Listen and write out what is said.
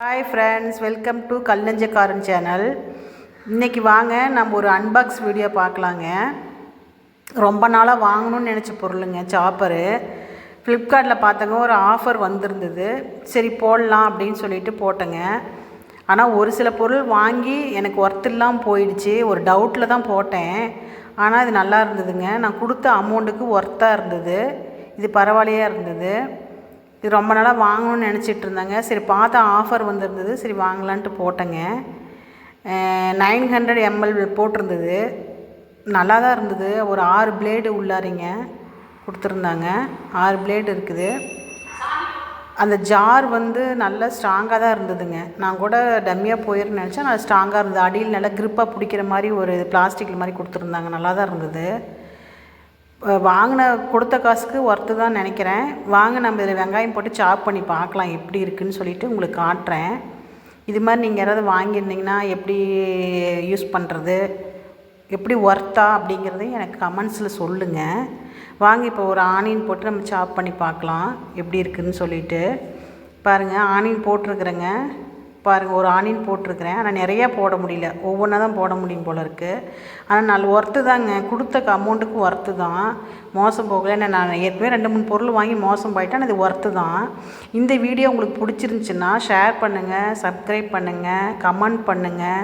Hi friends, welcome to Kallanjakkaran channel. இன்றைக்கி வாங்க நம்ம ஒரு அன்பாக்ஸ் வீடியோ பார்க்கலாங்க. ரொம்ப நாளாக வாங்கணும்னு நினச்ச பொருளுங்க, சாப்பரு. ஃப்ளிப்கார்ட்டில் பார்த்தங்க, ஒரு ஆஃபர் வந்திருந்தது. சரி போடலாம் அப்படின்னு சொல்லிட்டு போட்டேங்க. ஆனால் ஒரு சில பொருள் வாங்கி எனக்கு ஒர்த் இல்லாமல் போயிடுச்சு. ஒரு டவுட்டில் தான் போட்டேன். ஆனால் இது நல்லா இருந்ததுங்க. நான் கொடுத்த அமௌண்ட்டுக்கு ஒர்த்தாக இருந்தது. இது பரவாயில்லையாக இருந்தது. இது ரொம்ப நாளாக வாங்கணும்னு நினச்சிட்டு இருந்தாங்க. சரி பார்த்தா ஆஃபர் வந்திருந்தது, சரி வாங்கலான்ட்டு போட்டேங்க. 900 ml போட்டிருந்தது. நல்லா தான் இருந்தது. ஒரு 6 பிளேடு உள்ளாரிங்க கொடுத்துருந்தாங்க. 6 பிளேடு இருக்குது. அந்த ஜார் நல்லா ஸ்ட்ராங்காக தான் இருந்ததுங்க. நான் கூட டம்மியாக போயிருன்னு நினச்சேன். நல்லா ஸ்ட்ராங்காக இருந்தது. அடியில் நல்லா க்ரிப்பாக பிடிக்கிற மாதிரி ஒரு பிளாஸ்டிக் மாதிரி கொடுத்துருந்தாங்க. நல்லா தான் இருந்தது. வாங்கின கொடுத்த காசுக்கு ஒர்த்து தான் நினைக்கிறேன். வாங்க நம்ம இதில் வெங்காயம் போட்டு சாப் பண்ணி பார்க்கலாம் எப்படி இருக்குதுன்னு சொல்லிவிட்டு உங்களுக்கு காட்டுறேன். இது மாதிரி நீங்கள் யாராவது வாங்கியிருந்தீங்கன்னா எப்படி யூஸ் பண்ணுறது, எப்படி ஒர்த்தா அப்படிங்கிறதையும் எனக்கு கமெண்ட்ஸில் சொல்லுங்கள். வாங்க இப்போ ஒரு ஆனியன் போட்டு நம்ம சாப் பண்ணி பார்க்கலாம் எப்படி இருக்குதுன்னு சொல்லிவிட்டு. பாருங்கள், ஆனியன் போட்டிருக்குறேங்க. பாருங்கள், ஒரு ஆனியன் போட்டிருக்கிறேன். ஆனால் நிறையா போட முடியல, ஒவ்வொன்றா தான் போட முடியும் போல் இருக்குது. ஆனால் நல்ல ஒர்த்து தாங்க. கொடுத்த அமௌண்ட்டுக்கு ஒர்த்து தான், மோசம் போகலை. ஏன்னா நான் ஏற்கனவே 2-3 பொருள் வாங்கி மோசம் போயிட்டேன். இது ஒர்த்து தான். இந்த வீடியோ உங்களுக்கு பிடிச்சிருந்துச்சின்னா ஷேர் பண்ணுங்கள், சப்ஸ்கிரைப் பண்ணுங்கள், கமெண்ட் பண்ணுங்கள்.